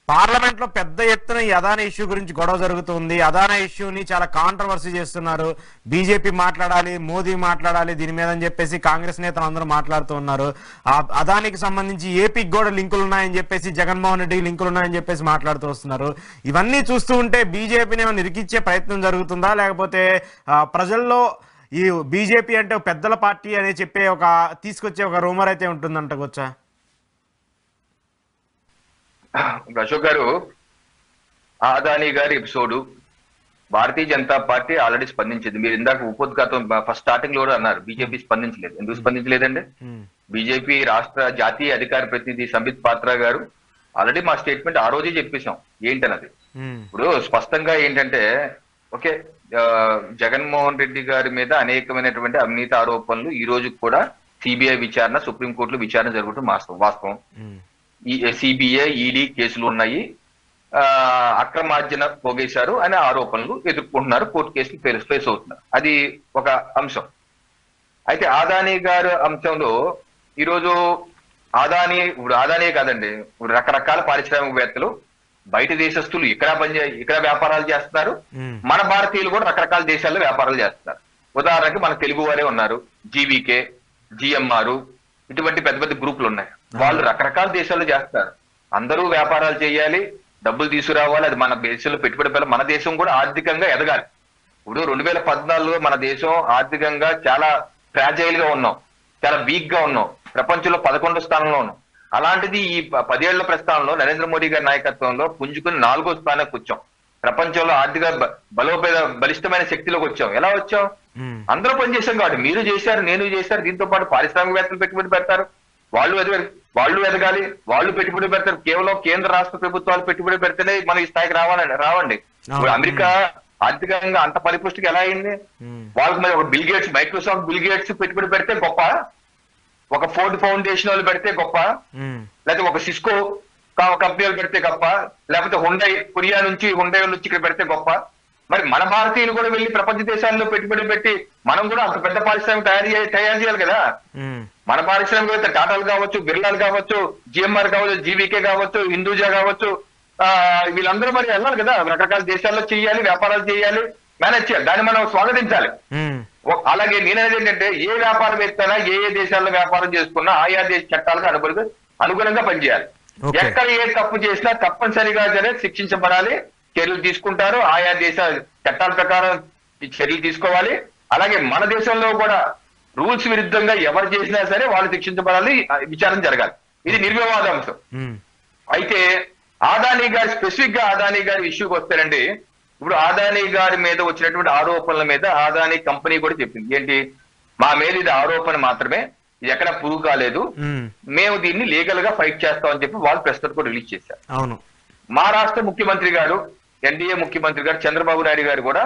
Parliament లో పెద్ద ఎత్తున ఈ అదానీ ఇష్యూ గురించి గొడవ జరుగుతుంది. అదానీ ఇష్యూని చాలా కాంట్రవర్సీ చేస్తున్నారు. బీజేపీ మాట్లాడాలి, మోదీ మాట్లాడాలి దీని మీద అని చెప్పేసి కాంగ్రెస్ నేతలు అందరూ మాట్లాడుతూ ఉన్నారు. అదానికి సంబంధించి ఏపీకి కూడా లింకులు ఉన్నాయని చెప్పేసి, జగన్మోహన్ రెడ్డికి లింకులు ఉన్నాయని చెప్పేసి మాట్లాడుతూ వస్తున్నారు. ఇవన్నీ చూస్తూ ఉంటే బీజేపీని ఏమైనా ఇరికిచ్చే ప్రయత్నం జరుగుతుందా, లేకపోతే ప్రజల్లో ఈ బీజేపీ అంటే పెద్దల పార్టీ అని చెప్పే తీసుకొచ్చే ఒక రూమర్ అయితే ఉంటుందంటకొచ్చా? అశోక్ గారు, అదానీ గారి episode Bharatiya Janata party already స్పందించింది. మీరు ఇందాక ఉపోద్ఘాతం ఫస్ట్ స్టార్టింగ్ లో కూడా అన్నారు బీజేపీ స్పందించలేదు. ఎందుకు స్పందించలేదండి? బీజేపీ రాష్ట్ర జాతీయ అధికార ప్రతినిధి సంబిత్ పాత్ర గారు ఆల్రెడీ మా స్టేట్మెంట్ ఆ రోజే చెప్పేశాం ఏంటన్నది. ఇప్పుడు స్పష్టంగా ఏంటంటే, ఓకే, జగన్మోహన్ రెడ్డి గారి మీద అనేకమైనటువంటి అవినీతి ఆరోపణలు ఈ రోజు కూడా సిబిఐ విచారణ, సుప్రీంకోర్టులో విచారణ జరుగుతుంది వాస్తవం. ఈ సిబిఐ, ఈడీ కేసులు ఉన్నాయి. అక్రమార్జన పోగేశారు అనే ఆరోపణలు ఎదుర్కొంటున్నారు, కోర్టు కేసులు ఫేస్ అవుతున్నారు. అది ఒక అంశం. అయితే అదానీ గారి అంశంలో ఈరోజు అదానీ కాదండి, రకరకాల పారిశ్రామికవేత్తలు బయట దేశస్తులు ఇక్కడ వ్యాపారాలు చేస్తున్నారు. మన భారతీయులు కూడా రకరకాల దేశాల్లో వ్యాపారాలు చేస్తున్నారు. ఉదాహరణకి మన తెలుగు వారే ఉన్నారు, జీవీకే, జిఎంఆర్, ఇటువంటి పెద్ద పెద్ద గ్రూపులు ఉన్నాయి. వాళ్ళు రకరకాల దేశాల్లో చేస్తారు. అందరూ వ్యాపారాలు చేయాలి, డబ్బులు తీసుకురావాలి, అది మన దేశంలో పెట్టుబడి పెట్టాలి, మన దేశం కూడా ఆర్థికంగా ఎదగాలి. ఇప్పుడు 2014లో మన దేశం ఆర్థికంగా చాలా ఫ్రాజైల్ గా ఉన్నాం, చాలా వీక్ గా ఉన్నాం, ప్రపంచంలో 11వ స్థానంలో ఉన్నాం. అలాంటిది ఈ 10 ఏళ్ల ప్రస్థానంలో నరేంద్ర మోడీ గారి నాయకత్వంలో పుంజుకుని 4వ స్థానానికి వచ్చాం. ప్రపంచంలో ఆర్థిక బలిష్టమైన శక్తిలోకి వచ్చాం. ఎలా వచ్చాం? అందరూ పనిచేశాం కాబట్టి. మీరు చేశారు, నేను చేశారు. దీంతో పాటు పారిశ్రామికవేత్తలు పెట్టుబడి పెడతారు, వాళ్ళు ఎదగాలి, వాళ్ళు పెట్టుబడి పెడతారు. కేవలం కేంద్ర రాష్ట్ర ప్రభుత్వాలు పెట్టుబడి పెడితేనే మనం ఈ స్థాయికి రావండి. అమెరికా ఆర్థికంగా అంత పరిపుష్టికి ఎలా అయింది? వాళ్ళకి మరి ఒక bill gates, Microsoft bill gates పెట్టుబడి పెడితే గొప్ప, ఒక ఫోర్డ్ ఫౌండేషన్ వాళ్ళు పెడితే గొప్ప, లేకపోతే ఒక సిస్కో కంపెనీలు పెడితే గొప్ప, లేకపోతే కొరియా నుంచి ఇక్కడ పెడితే గొప్ప. మరి మన భారతీయులు కూడా వెళ్ళి ప్రపంచ దేశాల్లో పెట్టుబడి పెట్టి మనం కూడా అంత పెద్ద పారిశ్రామిక తయారు చేయాలి కదా. మన పారిశ్రామిక టాటాలు కావచ్చు, బిర్లాలు కావచ్చు, జిఎంఆర్ కావచ్చు, జీవీకే కావచ్చు, హిందూజా కావచ్చు, వీళ్ళందరూ మరి వెళ్ళాలి కదా. రకరకాల దేశాల్లో చేయాలి, వ్యాపారాలు చేయాలి, మేనేజ్ చేయాలి. దాన్ని మనం స్వాగతించాలి. అలాగే నేనేది ఏంటంటే, ఏ వ్యాపారవేత్తైనా ఏ దేశాల్లో వ్యాపారం చేసుకున్నా ఆయా దేశ చట్టాలకు అనుగుణంగా పనిచేయాలి. ఎక్కడ ఏ తప్పు చేసినా తప్పనిసరిగా సరే శిక్షించబడాలి, చర్యలు తీసుకుంటారు. ఆయా దేశ చట్టాల ప్రకారం చర్యలు తీసుకోవాలి. అలాగే మన దేశంలో కూడా రూల్స్ విరుద్ధంగా ఎవరు చేసినా సరే వాళ్ళు శిక్షించబడాలి, విచారణ జరగాలి. ఇది నిర్వివాద అంశం. అయితే అదానీ గారి స్పెసిఫిక్ గా అదానీ గారి ఇష్యూకి వస్తారండి. ఇప్పుడు అదానీ గారి మీద వచ్చినటువంటి ఆరోపణల మీద అదానీ కంపెనీ కూడా చెప్పింది ఏంటి, మా మీద ఇది ఆరోపణ మాత్రమే, ఇది ఎక్కడ ప్రూవ్ కాలేదు, మేము దీన్ని లీగల్ గా ఫైట్ చేస్తామని చెప్పి వాళ్ళు ప్రెస్ నోట్ కూడా రిలీజ్ చేశారు. అవును. మా రాష్ట్ర ముఖ్యమంత్రి గారు, ఎన్డీఏ ముఖ్యమంత్రి గారు చంద్రబాబు నాయుడు గారు కూడా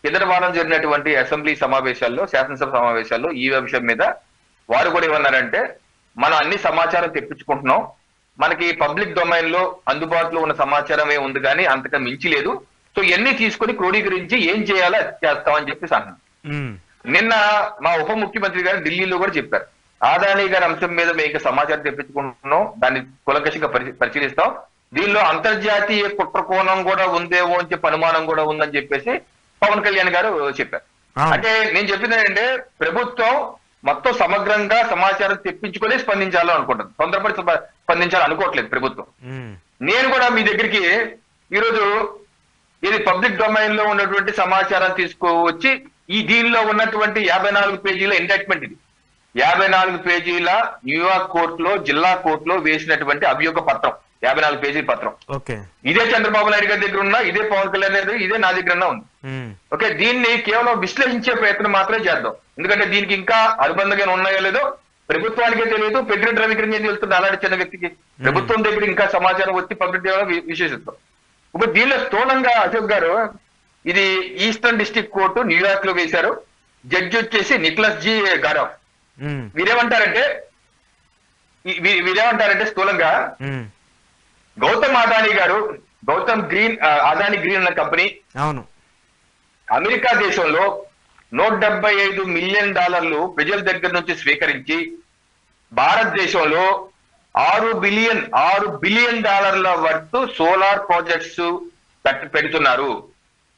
కిందటి వారం జరిగినటువంటి అసెంబ్లీ సమావేశాల్లో, శాసనసభ సమావేశాల్లో ఈ విషయం మీద వారు కూడా ఏమన్నారంటే, మనం అన్ని సమాచారం తెప్పించుకుంటున్నాం, మనకి పబ్లిక్ డొమైన్ లో అందుబాటులో ఉన్న సమాచారమే ఉంది కానీ అంతగా మించి లేదు. సో ఇవన్నీ తీసుకుని క్రోడీకరించి ఏం చేయాలో చేస్తామని చెప్పేసి అన్నాను. నిన్న మా ఉప ముఖ్యమంత్రి గారు ఢిల్లీలో కూడా చెప్పారు, అదానీ గారి అంశం మీద మేము సమాచారం తెప్పించుకుంటున్నాం, దాన్ని కులంకషంగా పరిశీలిస్తాం, దీనిలో అంతర్జాతీయ కుట్ర కోణం కూడా ఉందేమో అని చెప్పి అనుమానం కూడా ఉందని చెప్పేసి పవన్ కళ్యాణ్ గారు చెప్పారు. అంటే నేను చెప్పింది ఏంటంటే, ప్రభుత్వం మొత్తం సమగ్రంగా సమాచారం తెప్పించుకొని స్పందించాలని అనుకుంటుంది, తొందరపడి స్పందించాలని అనుకోవట్లేదు ప్రభుత్వం. నేను కూడా మీ దగ్గరికి ఈరోజు ఇది పబ్లిక్ డొమైన్ లో ఉన్నటువంటి సమాచారం తీసుకువచ్చి దీనిలో ఉన్నటువంటి 54 పేజీల ఇండక్ట్మెంట్, ఇది 54 పేజీల న్యూయార్క్ కోర్టులో, జిల్లా కోర్టులో వేసినటువంటి అభియోగ పత్రం, 54 పేజీల పత్రం. ఇదే చంద్రబాబు నాయుడు గారి దగ్గర ఉన్నా, ఇదే పవన్ కళ్యాణ్ గారి ఇదే నా దగ్గర ఉంది. ఓకే, దీన్ని కేవలం విశ్లేషించే ప్రయత్నం మాత్రమే చేద్దాం. ఎందుకంటే దీనికి ఇంకా అనుబంధంగా ఉన్నాయో లేదో ప్రభుత్వానికే తెలియదు, పెద్దిరెడ్డి రవికిరణ్ తెలుస్తుంది. అలాంటి చిన్న వ్యక్తికి ప్రభుత్వం దగ్గర ఇంకా సమాచారం వచ్చి పబ్లిక్ విశ్లేషిస్తాం. ఇప్పుడు దీనిలో స్థూలంగా అశోక్ గారు, ఇది ఈస్టర్న్ డిస్ట్రిక్ట్ కోర్టు న్యూయార్క్ లో వేశారు. జడ్జి వచ్చేసి నిక్లస్ జి గారవ్. వీరేమంటారంటే స్థూలంగా గౌతమ్ అదానీ గారు, అదానీ గ్రీన్ అన్న కంపెనీ అవును అమెరికా దేశంలో $175 మిలియన్ ప్రజల దగ్గర నుంచి స్వీకరించి భారతదేశంలో $6 బిలియన్ వర్త్ సోలార్ ప్రాజెక్ట్స్ పెడుతున్నారు.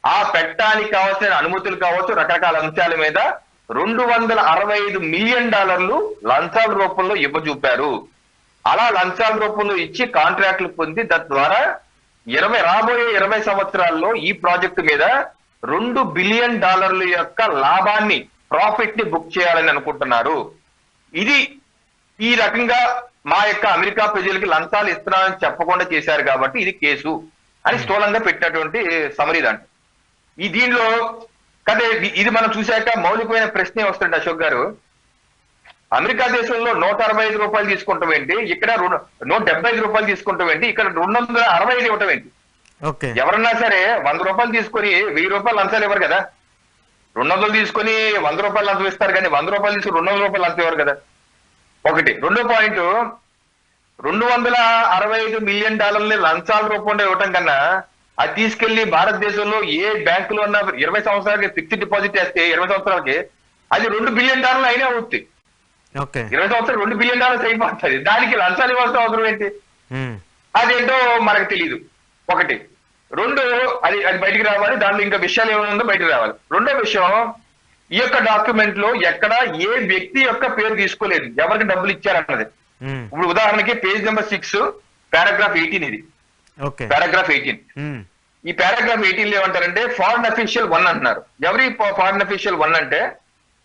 ఆ పెట్టడానికి కావాల్సిన అనుమతులు కావచ్చు, రకరకాల అంశాల మీద $265 మిలియన్ లంచాల రూపంలో ఇవ్వజూపారు. అలా లంచాల రూపంలో ఇచ్చి కాంట్రాక్టులు పొంది తద్వారా రాబోయే 20 సంవత్సరాల్లో ఈ ప్రాజెక్టు మీద $2 బిలియన్ యొక్క లాభాన్ని, ప్రాఫిట్ ని బుక్ చేయాలని అనుకుంటున్నారు. ఇది ఈ రకంగా మా యొక్క అమెరికా ప్రజలకి లంచాలు ఇస్తున్నారని చెప్పకుండా చేశారు కాబట్టి ఇది కేసు అని స్థూలంగా పెట్టినటువంటి సమరీ దాంట్లో. ఈ దీనిలో కదా ఇది మనం చూశాక మౌలికమైన ప్రశ్నే వస్తుంది అశోక్ గారు. అమెరికా దేశంలో $165 తీసుకుంటాం ఏంటి, ఇక్కడ $175 తీసుకుంటాం ఏంటి, ఇక్కడ $265 ఇవ్వటం ఏంటి? ఎవరన్నా సరే $100 తీసుకొని $1000 లంచాలు ఇవ్వరు కదా. 200 తీసుకొని $100 లంచం ఇస్తారు కానీ $100 తీసుకుని $200 లంచం ఇవ్వరు కదా. ఒకటి. రెండో పాయింట్, $265 మిలియన్ లంచాల రూపంలో ఇవ్వటం కన్నా అది తీసుకెళ్లి భారతదేశంలో ఏ బ్యాంకులో ఉన్న 20 సంవత్సరాలకి ఫిక్స్డ్ డిపాజిట్ వేస్తే 20 సంవత్సరాలకి అది $2 బిలియన్ అయినా అవుతుంది. 20 సంవత్సరాలు $2 బిలియన్ అయిపోతుంది. దానికి లంచాలు ఇవ్వాల్సిన అవసరం ఏంటి? అదేంటో మనకు తెలియదు. ఒకటి. రెండు, అది బయటికి రావాలి. దాంట్లో ఇంకా విషయాలు ఏమైనా ఉందో బయటకు రావాలి. రెండో విషయం, ఈ యొక్క డాక్యుమెంట్ లో ఎక్కడ ఏ వ్యక్తి యొక్క పేరు తీసుకోలేదు, ఎవరికి డబ్బులు ఇచ్చారన్నది. ఇప్పుడు ఉదాహరణకి పేజ్ నెంబర్ 6 పారాగ్రాఫ్ 18 ఇది. పారాగ్రాఫ్ 18. ఈ పారాగ్రాఫ్ 18 లో ఏమంటారంటే ఫారెన్ అఫీషియల్ 1 అంటున్నారు. ఎవరి ఫారెన్ అఫీషియల్ 1 అంటే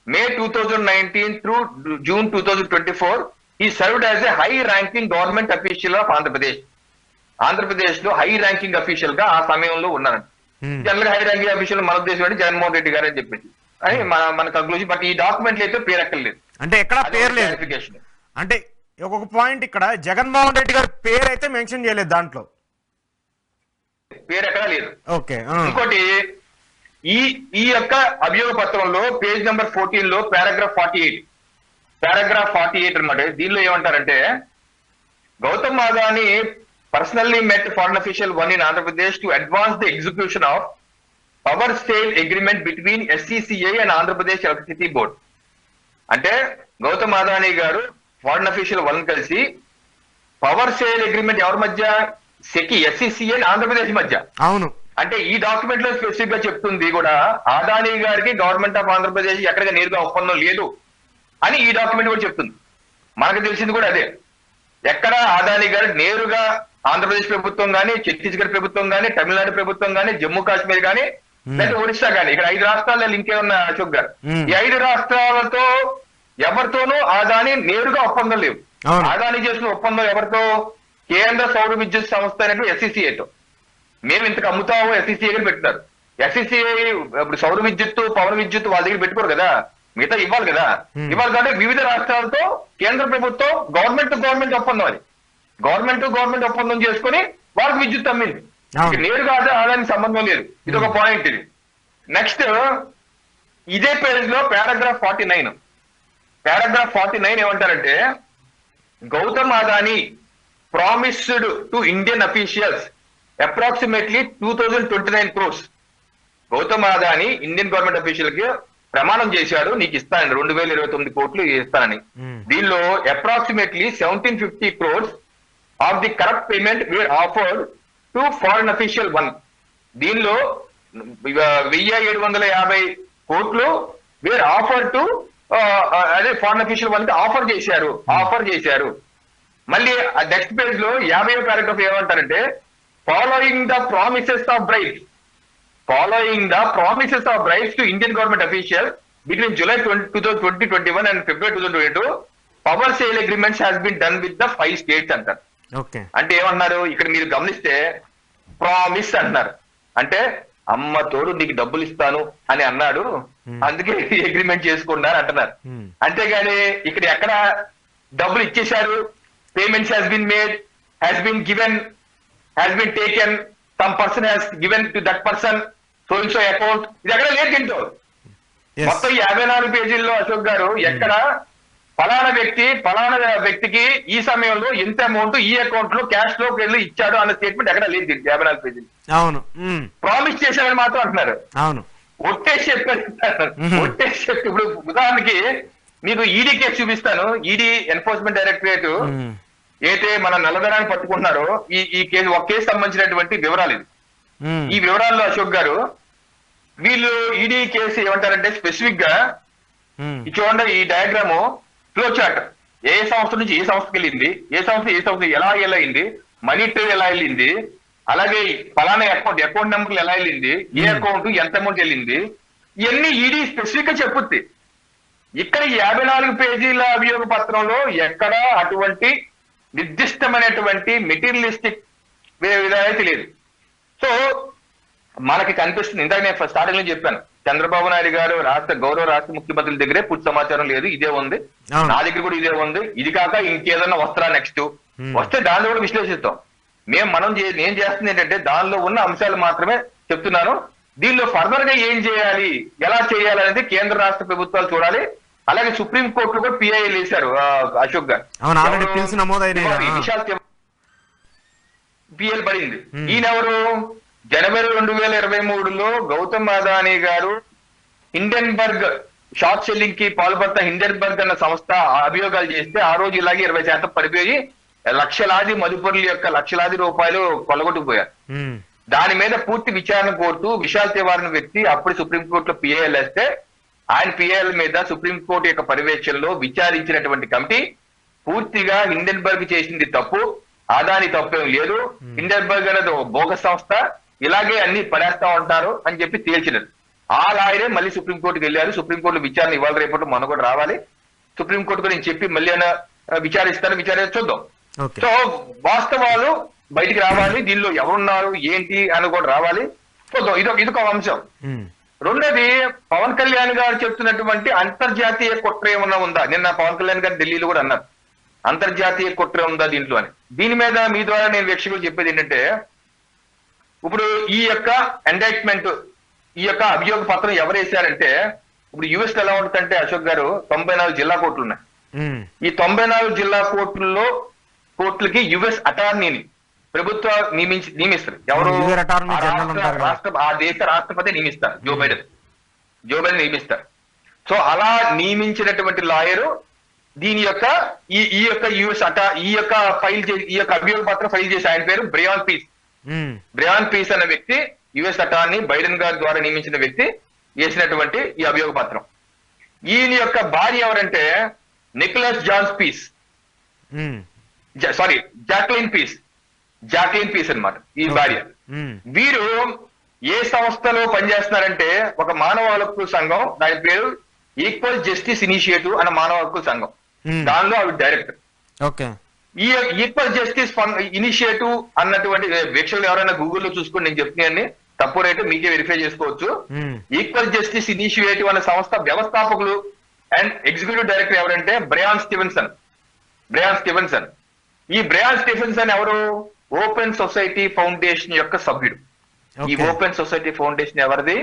May 2019 through June 2024 he served as a high ranking government official of Andhra Pradesh. Andhra Pradesh లో హై ర్యాంకింగ్ అఫీషియల్ గా ఆ సమయంలో ఉన్నారంట. జనరల్ గా హై ర్యాంకింగ్ అఫీషియల్ మన ఉద్దేశం అంటే జగన్మోహన్ రెడ్డి గారు అని చెప్పేసి అని మన కంక్లూజన్. బట్ ఈ డాక్యుమెంట్ అయితే పేరు ఎక్కర్లేదు, అంటే ఎక్కడ పేరు లేదు. అంటే ఒక పాయింట్, ఇక్కడ జగన్మోహన్ రెడ్డి గారి పేరు అయితే మెన్షన్ చేయలేదు, దాంట్లో పేరు ఎక్కడా లేదు. ఓకే. ఇంకోటి, ఈ యొక్క అభియోగ పత్రంలో పేజ్ నెంబర్ 14 లో పారాగ్రాఫ్ 48 అన్నమాట. దీనిలో ఏమంటారంటే Gautam Adani personally met foreign official 1 in Andhra Pradesh to advance the execution of power sale agreement between SCCI and Andhra Pradesh Electricity Board. అంటే గౌతమ్ అదానీ గారు ఫారెన్ అఫీషియల్ 1 కలిసి పవర్ సేల్ అగ్రిమెంట్ ఎవరి మధ్య, SCCI అండ్ ఆంధ్రప్రదేశ్ మధ్య. అవును. అంటే ఈ డాక్యుమెంట్ లో స్పెసిఫిక్ గా చెప్తుంది కూడా అదానీ గారికి గవర్నమెంట్ ఆఫ్ ఆంధ్రప్రదేశ్ ఎక్కడికి నేరుగా ఒప్పందం లేదు అని ఈ డాక్యుమెంట్ కూడా చెప్తుంది. మనకు తెలిసింది కూడా అదే. ఎక్కడ అదానీ గారు నేరుగా ఆంధ్రప్రదేశ్ ప్రభుత్వం కానీ, ఛత్తీస్గఢ్ ప్రభుత్వం కానీ, తమిళనాడు ప్రభుత్వం కానీ, జమ్మూ కాశ్మీర్ కానీ, లేదా ఒరిస్సా కానీ, ఇక్కడ 5 రాష్ట్రాల్లో లింకే ఉన్న అశోక్ గారు, ఈ 5 రాష్ట్రాలతో ఎవరితోనూ అదానీ నేరుగా ఒప్పందం లేవు. అదానీ చేసిన ఒప్పందం ఎవరితో? కేంద్ర సౌర విద్యుత్ సంస్థ అయినటువంటి SCCIతో. మేము ఇంతకు అమ్ముతాము SCCI దగ్గర పెట్టున్నారు. SCCI ఇప్పుడు సౌర విద్యుత్, పవన్ విద్యుత్ వాళ్ళ దగ్గర పెట్టుకోరు కదా, మిగతా ఇవ్వాలి కదా. ఇవ్వాలి కాబట్టి వివిధ రాష్ట్రాలతో కేంద్ర ప్రభుత్వం గవర్నమెంట్ టు గవర్నమెంట్ ఒప్పందం, అది గవర్నమెంట్ టు గవర్నమెంట్ ఒప్పందం చేసుకుని వాళ్ళకి విద్యుత్ అమ్మింది. నేరుగా ఆదాయానికి సంబంధం లేదు. ఇది ఒక పాయింట్. ఇది నెక్స్ట్, ఇదే పేజ్ లో పారాగ్రాఫ్ 49 ఏమంటారంటే Gautam Adani promised to Indian officials approximately 2029 crores. Gautam Adani Indian government official కి ప్రమాణం చేశాడు, నీకు ఇస్తానని 2029 కోట్లు ఇస్తానని. దీనిలో approximately 1750 crores of the corrupt payment were offered to foreign official 1. దీనిలో 1750 కోట్లు వేర్ ఆఫర్ టు అదే ఫారెన్ అఫీషియల్ 1 కి ఆఫర్ చేశారు. మళ్ళీ నెక్స్ట్ పేజ్ లో 50వ పారాగ్రాఫ్ ఏమంటారంటే following the promises of bribes to Indian government official between July 2021 and February 2022 power sale agreements has been done with the 5 states అంటారు. అంటే ఏమన్నారు ఇక్కడ మీరు గమనిస్తే, ప్రామిస్ అంటున్నారు. అంటే అమ్మ తోడు నీకు డబ్బులు ఇస్తాను అని అన్నాడు, అందుకే అగ్రిమెంట్ చేసుకున్నారు అంటున్నారు. అంతేగాని ఇక్కడ ఎక్కడ డబ్బులు ఇచ్చేశారు, payments has been made, has been given, has been taken, some person has given to that person so in so account, ఇది ఎక్కడ లేదు. తింటూ మొత్తం 54 పేజీల్లో అశోక్ గారు ఎక్కడ ఫలానా వ్యక్తికి ఈ సమయంలో ఇంత అమౌంట్ ఈ అకౌంట్ లో క్యాష్ లోకి వెళ్ళి ఇచ్చాడు అన్న స్టేట్మెంట్ ఎక్కడ లేదు 54 పేజీలు. అవును. ప్రామిస్ చేశాడని మాత్రం అంటున్నారు. అవును. ఒట్టేసి చెప్పారు. ఇప్పుడు ఉదాహరణకి మీకు ఈడీ కేసు చూపిస్తాను. ఈడీ ఎన్ఫోర్స్మెంట్ డైరెక్టరేట్ అయితే మన నల్లధనాన్ని పట్టుకుంటున్నారో ఈ కేసు ఒక కేసు సంబంధించినటువంటి వివరాలు ఇది. ఈ వివరాల్లో అశోక్ గారు వీళ్ళు ఈడీ కేసు ఏమంటారంటే స్పెసిఫిక్ గా చూడండి, ఈ డయాగ్రాము ఫ్లో చార్ట్ ఏ సంస్థ నుంచి ఏ సంస్థకి వెళ్ళింది, ఏ సంస్థ ఎలా వెళ్ళింది, మనీ ట్రేడ్ ఎలా వెళ్ళింది, అలాగే ఫలానా అకౌంట్ నెంబర్లు ఎలా వెళ్ళింది, ఏ అకౌంట్ ఎంత అమౌంట్ వెళ్ళింది, ఇవన్నీ ఈడీ స్పెసిఫిక్ గా చెప్పుద్ది. ఇక్కడ 54 పేజీల అభియోగ పత్రంలో ఎక్కడ అటువంటి నిర్దిష్టమైనటువంటి మెటీరియలిస్టిక్ విధానం తెలియదు. సో మనకి కనిపిస్తుంది, ఇందాక నేను స్టార్టింగ్ లో చెప్పాను, చంద్రబాబు నాయుడు గారు గౌరవ రాష్ట్ర ముఖ్యమంత్రుల దగ్గరే పూర్తి సమాచారం లేదు, ఇదే ఉంది, నా దగ్గర కూడా ఇదే ఉంది, ఇది కాక ఇంకేదన్నా వస్తారా నెక్స్ట్ వస్తే దాన్ని కూడా విశ్లేషిస్తాం. నేను చేస్తుంది ఏంటంటే దానిలో ఉన్న అంశాలు మాత్రమే చెప్తున్నాను. దీనిలో ఫర్దర్ గా ఏం చేయాలి, ఎలా చేయాలి అనేది కేంద్ర రాష్ట్ర ప్రభుత్వాలు చూడాలి. అలాగే సుప్రీం కోర్టులో కూడా పిఐఎల్ వేశారు అశోక్ గారు, పిఎల్ పడింది. ఈయనెవరు, జనవరి 2023లో గౌతమ్ అదానీ గారు హిండెన్బర్గ్ షార్ట్ సెల్లింగ్ కి పాల్పడతా హిండెన్బర్గ్ అన్న సంస్థ అభియోగాలు చేస్తే ఆ రోజు ఇలాగే 20% పడిపోయి లక్షలాది మదుపరుల యొక్క లక్షలాది రూపాయలు కొల్లగొట్టుకుపోయారు. దాని మీద పూర్తి విచారణ కోరుతూ విశాల్ తివారీ అనే వ్యక్తి అప్పుడు సుప్రీంకోర్టులో పిఐఎల్ వేస్తే ఆయన పిఐఎల్ మీద సుప్రీంకోర్టు యొక్క పర్యవేక్షణలో విచారించినటువంటి కమిటీ పూర్తిగా హిండెన్బర్గ్ చేసింది తప్పు, అదానీ తప్పేం లేదు, హిండెన్బర్గ్ అనేది బోగస్ సంస్థ, ఇలాగే అన్ని పడేస్తా ఉంటారు అని చెప్పి తేల్చినది. ఆ లాయరే మళ్ళీ సుప్రీంకోర్టుకి వెళ్ళారు. సుప్రీంకోర్టులో విచారణ ఇవాళ రేపట్లో మన కూడా రావాలి. సుప్రీంకోర్టుకు నేను చెప్పి మళ్ళీ విచారించి చూద్దాం. సో వాస్తవాలు బయటికి రావాలి, దీనిలో ఎవరున్నారు ఏంటి అని కూడా రావాలి. చూద్దాం, ఇదొక అంశం. రెండోది, పవన్ కళ్యాణ్ గారు చెప్తున్నటువంటి అంతర్జాతీయ కుట్ర ఏమన్నా ఉందా? నిన్న పవన్ కళ్యాణ్ గారు ఢిల్లీలో కూడా అన్నారు అంతర్జాతీయ కుట్ర ఉందా దీంట్లో అని. దీని మీద మీ ద్వారా నేను వీక్షకులు చెప్పేది ఏంటంటే, ఇప్పుడు ఈ యొక్క ఎండైట్మెంట్, ఈ యొక్క అభియోగ పత్రం ఎవరు వేశారంటే, ఇప్పుడు యుఎస్ ఎలా ఉంటుందంటే అశోక్ గారు 94 జిల్లా కోర్టులు ఉన్నాయి. ఈ 94 జిల్లా కోర్టులకి యుఎస్ అటార్నీని ప్రభుత్వం నియమిస్తారు. ఎవరు? ఆ దేశ రాష్ట్రపతి నియమిస్తారు, జో బైడెన్ నియమిస్తారు. సో అలా నియమించినటువంటి లాయరు దీని యొక్క ఈ యొక్క యుఎస్ ఈ యొక్క అభియోగ పత్రం ఫైల్ చేసి ఆయన పేరు బ్రయాన్ పీస్ అనే వ్యక్తి, యుఎస్ అటార్నీ బైడెన్ గారి ద్వారా నియమించిన వ్యక్తి వేసినటువంటి ఈ అభియోగ పత్రం. ఈయన యొక్క భార్య ఎవరంటే Nicholas Johns Peace, Jacqueline Peace అన్నమాట ఈ భార్య. వీరు ఏ సంస్థలో పనిచేస్తున్నారంటే ఒక మానవ హక్కుల సంఘం, దాని పేరు ఈక్వల్ జస్టిస్ ఇనిషియేటివ్ అనే మానవ హక్కుల సంఘం, దానిలో ఆవిడ డైరెక్టర్. ఈ ఈక్వల్ జస్టిస్ ఇనిషియేటివ్ అన్నటువంటి వీక్షకులు ఎవరైనా గూగుల్లో చూసుకుని నేను చెప్తున్నాయని తప్పు రేటు మీకే వెరిఫై చేసుకోవచ్చు. ఈక్వల్ జస్టిస్ ఇనిషియేటివ్ అనే సంస్థ వ్యవస్థాపకులు అండ్ ఎగ్జిక్యూటివ్ డైరెక్టర్ ఎవరంటే బ్రయాన్ స్టీవెన్సన్. ఈ బ్రయాన్ స్టీవెన్సన్ ఎవరు? ఓపెన్ సొసైటీ ఫౌండేషన్ యొక్క సభ్యుడు. ఈ ఓపెన్ సొసైటీ ఫౌండేషన్ ఎవరిది?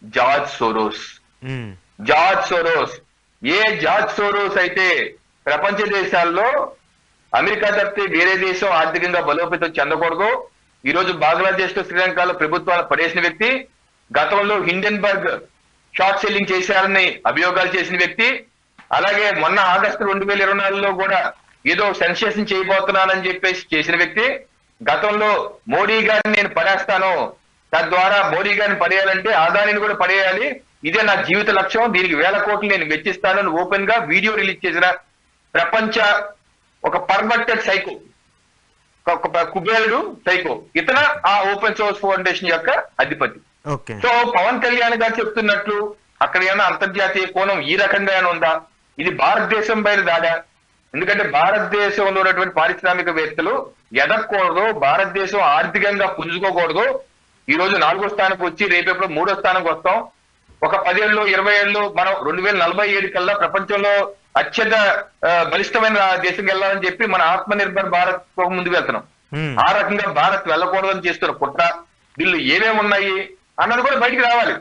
George Soros. ఏ జార్జ్ సోరోస్ అయితే ప్రపంచ దేశాల్లో అమెరికా తప్పితే వేరే దేశం ఆర్థికంగా బలోపేతం చెందకూడదు, ఈ రోజు బంగ్లాదేశ్ లో శ్రీలంకలో ప్రభుత్వాలు పడేసిన వ్యక్తి, గతంలో హిండెన్బర్గ్ షార్ట్ సెల్లింగ్ చేశారని అభియోగాలు చేసిన వ్యక్తి, అలాగే మొన్న ఆగస్టు 2024లో కూడా ఏదో సెన్సేషన్ చేయబోతున్నానని చెప్పేసి చేసిన వ్యక్తి, గతంలో మోడీ గారిని నేను పడేస్తాను, తద్వారా మోడీ గారిని పడేయాలంటే అదానీని కూడా పడేయాలి, ఇదే నా జీవిత లక్ష్యం, దీనికి 1000 కోట్లు నేను వెచ్చిస్తానని ఓపెన్ గా వీడియో రిలీజ్ చేసిన ప్రపంచ ఒక పర్వర్టెడ్ సైకో, కుబేరుడు సైకో, ఇతర ఆ ఓపెన్ సోర్స్ ఫౌండేషన్ యొక్క అధిపతి. సో పవన్ కళ్యాణ్ గారు చెప్తున్నట్లు అక్కడ ఏమైనా అంతర్జాతీయ కోణం ఈ రకంగా ఉందా? ఇది భారతదేశం పైన దాడా? ఎందుకంటే భారతదేశంలో ఉన్నటువంటి పారిశ్రామికవేత్తలు ఎదగకూడదు, భారతదేశం ఆర్థికంగా పుంజుకోకూడదు, ఈ రోజు 4వ స్థానానికి వచ్చి రేపేపుడు 3వ స్థానానికి వస్తాం, ఒక 10 ఏళ్ళు 20 ఏళ్ళు మనం 2047 కల్లా ప్రపంచంలో అత్యంత బలిష్టమైన దేశంకి వెళ్ళాలని చెప్పి మన ఆత్మ నిర్భర్ భారత్ ముందుకు వెళ్తున్నాం. ఆ రకంగా భారత్ వెళ్ళకూడదని చేస్తున్న కుట్ర, వీళ్ళు ఏమేమి ఉన్నాయి అన్నది కూడా బయటికి రావాలి.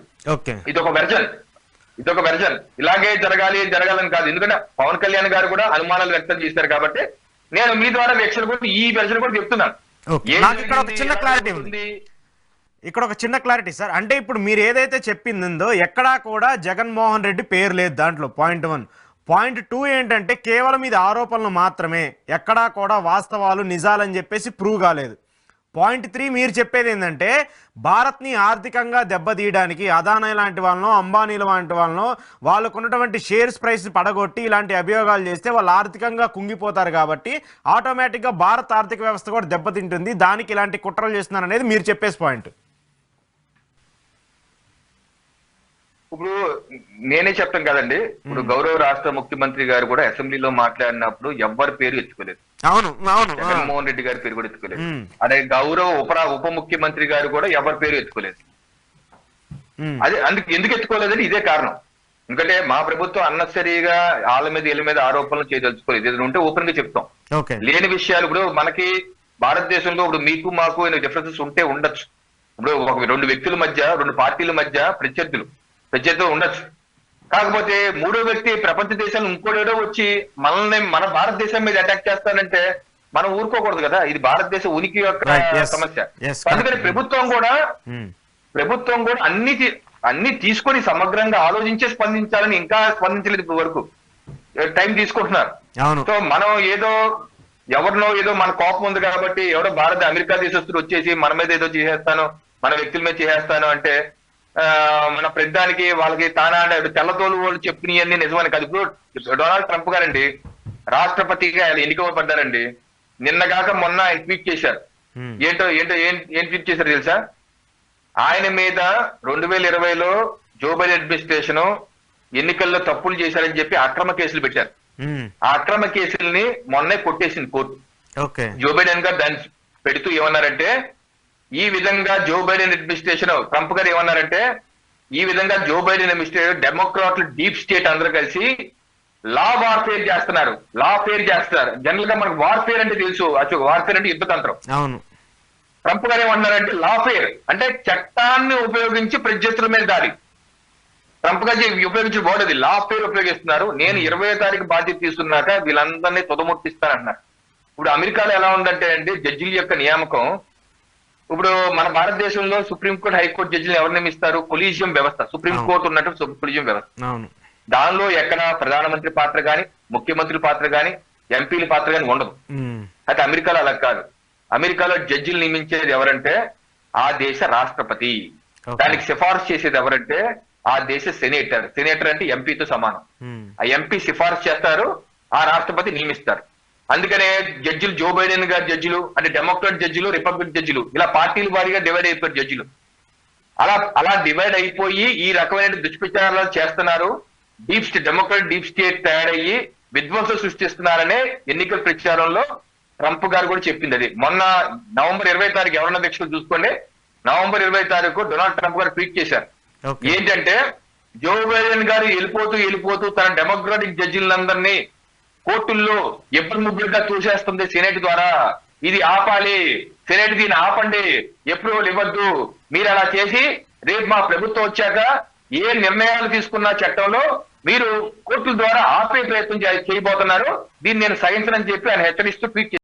ఇదొక వెర్జన్, ఇలాగే జరగాలని కాదు. ఎందుకంటే పవన్ కళ్యాణ్ గారు కూడా అనుమానాలు వ్యక్తం చేశారు కాబట్టి నేను మీ ద్వారా వీక్షలు కూడా ఈ వెర్జన్ కూడా చెప్తున్నాను. ఇక్కడ ఒక చిన్న క్లారిటీ సార్, అంటే ఇప్పుడు మీరు ఏదైతే చెప్పిందో ఎక్కడా కూడా జగన్మోహన్ రెడ్డి పేరు లేదు దాంట్లో. పాయింట్ 1. పాయింట్ 2 ఏంటంటే కేవలం ఇది ఆరోపణలు మాత్రమే, ఎక్కడా కూడా వాస్తవాలు నిజాలని చెప్పేసి ప్రూవ్ కాలేదు. పాయింట్ 3 మీరు చెప్పేది ఏంటంటే భారత్ని ఆర్థికంగా దెబ్బతీయడానికి అదానీ లాంటి వాళ్ళనో అంబానీల లాంటి వాళ్ళనో వాళ్ళకు ఉన్నటువంటి షేర్స్ ప్రైస్ పడగొట్టి ఇలాంటి అభియోగాలు చేస్తే వాళ్ళు ఆర్థికంగా కుంగిపోతారు కాబట్టి ఆటోమేటిక్గా భారత్ ఆర్థిక వ్యవస్థ కూడా దెబ్బతింటుంది, దానికి ఇలాంటి కుట్రలు చేస్తున్నారు అనేది మీరు చెప్పేసి పాయింట్. ఇప్పుడు నేనే చెప్తాను కదండి, ఇప్పుడు గౌరవ రాష్ట్ర ముఖ్యమంత్రి గారు కూడా అసెంబ్లీలో మాట్లాడినప్పుడు ఎవ్వరి పేరు ఎత్తుకోలేదు. అవును అవును జగన్మోహన్ రెడ్డి గారి పేరు కూడా ఎత్తుకోలేదు. అదే గౌరవ ఉప ముఖ్యమంత్రి గారు కూడా ఎవరి పేరు ఎత్తుకోలేదు. అదే ఎందుకు ఎత్తుకోలేదని ఇదే కారణం. ఎందుకంటే మా ప్రభుత్వం అన్నసరిగా వాళ్ళ మీద వీళ్ళ మీద ఆరోపణలు చేయదలుచుకోలేదు. ఏదైనా ఉంటే ఓపెన్ గా చెప్తాం. లేని విషయాలు ఇప్పుడు మనకి భారతదేశంలో ఇప్పుడు మీకు మాకు డిఫరెన్సెస్ ఉంటే ఉండొచ్చు. ఇప్పుడు ఒక 2 వ్యక్తుల మధ్య 2 పార్టీల మధ్య ప్రత్యర్థులు ఉండొచ్చు. కాకపోతే మూడో వ్యక్తి ప్రపంచ దేశాలు ఇంకోటేడో వచ్చి మనల్ని మన భారతదేశం మీద అటాక్ చేస్తానంటే మనం ఊరుకోకూడదు కదా. ఇది భారతదేశ ఉనికి యొక్క సమస్య. అందుకని ప్రభుత్వం కూడా అన్ని తీసుకొని సమగ్రంగా ఆలోచించే స్పందించాలని ఇంకా స్పందించలేదు. ఇప్పుడు వరకు టైం తీసుకుంటున్నారు. సో మనం ఎవరినో ఏదో మన కోపం ఉంది కాబట్టి ఎవరో అమెరికా దేశస్తులు వచ్చేసి మన మీద ఏదో చేసేస్తాను, మన వ్యక్తుల మీద చేసేస్తాను అంటే మన ప్రతిదానికి వాళ్ళకి తానా తెల్లతోలు వాళ్ళు చెప్పినవన్నీ నిజమని కాదు. ఇప్పుడు డొనాల్డ్ ట్రంప్ గారండి రాష్ట్రపతిగా ఎన్నికబడ్డారండి. నిన్నగాక మొన్న ట్వీట్ చేశారు. ఏం ట్వీట్ చేశారు తెలుసా? ఆయన మీద 2020లో జో బైడెన్ అడ్మినిస్ట్రేషన్ ఎన్నికల్లో తప్పులు చేశారని చెప్పి అక్రమ కేసులు పెట్టారు. ఆ అక్రమ కేసుల్ని మొన్నే కొట్టేసింది కోర్టు. జో బైడెన్ గారు దాన్ని పెడుతూ ఏమన్నారంటే, ఈ విధంగా జో బైడెన్ అడ్మినిస్ట్రేషన్ ట్రంప్ గారు ఏమన్నారంటే, ఈ విధంగా జో బైడెన్ అడ్మినిస్ట్రేషన్ డెమోక్రాట్లు డీప్ స్టేట్ అందరూ కలిసి లా వార్ఫేర్ చేస్తున్నారు. జనరల్ గా మనకు వార్ఫేర్ అంటే తెలుసు, వార్ఫేర్ అంటే యుద్ధతంత్రం. ట్రంప్ గారు ఏమన్నారంటే లాఫేర్ అంటే చట్టాన్ని ఉపయోగించి ప్రత్యర్థుల మీద దాడి. ట్రంప్ గారు ఉపయోగించిన వర్డ్ అది, లాఫేర్ ఉపయోగిస్తున్నారు. నేను 20వ తారీఖు బాధ్యత తీసుకున్నాక వీళ్ళందరినీ తుదముట్టిస్తానంటున్నారు. ఇప్పుడు అమెరికాలో ఎలా ఉందంటే అండి జడ్జిల యొక్క నియామకం, ఇప్పుడు మన భారతదేశంలో సుప్రీంకోర్టు హైకోర్టు జడ్జిలు ఎవరు నియమిస్తారు? కొలీజియం వ్యవస్థ. సుప్రీంకోర్టు ఉన్నట్టు కొలీజియం వ్యవస్థ. దానిలో ఎక్కడ ప్రధానమంత్రి పాత్ర గాని, ముఖ్యమంత్రి పాత్ర గాని, ఎంపీల పాత్ర గాని ఉండదు. అయితే అమెరికాలో అలా కాదు. అమెరికాలో జడ్జిలు నియమించేది ఎవరంటే ఆ దేశ రాష్ట్రపతి. దానికి సిఫార్సు చేసేది ఎవరంటే ఆ దేశ సెనేటర్ అంటే ఎంపీతో సమానం. ఆ ఎంపీ సిఫార్సు చేస్తారు, ఆ రాష్ట్రపతి నియమిస్తారు. అందుకనే జడ్జిలు జో బైడెన్ గారి జడ్జిలు అంటే డెమోక్రాట్ జడ్జిలు, రిపబ్లిక్ జడ్జిలు ఇలా పార్టీల వారీగా డివైడ్ అయిపోయారు జడ్జిలు. అలా డివైడ్ అయిపోయి ఈ రకమైన దుష్ప్రచారాలు చేస్తున్నారు. డెమోక్రాట్ డీప్ స్టేట్ తయారయ్యి విధ్వంసం సృష్టిస్తున్నారనే ఎన్నికల ప్రచారంలో ట్రంప్ గారు కూడా చెప్పింది. అది మొన్న నవంబర్ 20వ తారీఖు ఎవరన్నా అధ్యక్షులు చూసుకోండి, నవంబర్ 20వ తారీఖు డొనాల్డ్ ట్రంప్ గారు ట్వీట్ చేశారు. ఏంటంటే జో బైడెన్ గారు వెళ్ళిపోతూ తన డెమోక్రాటిక్ జడ్జిలందరినీ కోర్టుల్లో ఎప్పుడు ముగ్గురుగా తోసేస్తుంది సెనేట్ ద్వారా. ఇది ఆపాలి, సెనేట్ దీన్ని ఆపండి, అప్రూవల్ ఇవ్వద్దు. మీరు అలా చేసి రేపు మా ప్రభుత్వం వచ్చాక ఏ నిర్ణయాలు తీసుకున్న చట్టంలో మీరు కోర్టుల ద్వారా ఆపే ప్రయత్నం చేయబోతున్నారు. దీన్ని నేను సహించనని చెప్పి ఆయన హెచ్చరిస్తూ ట్వీట్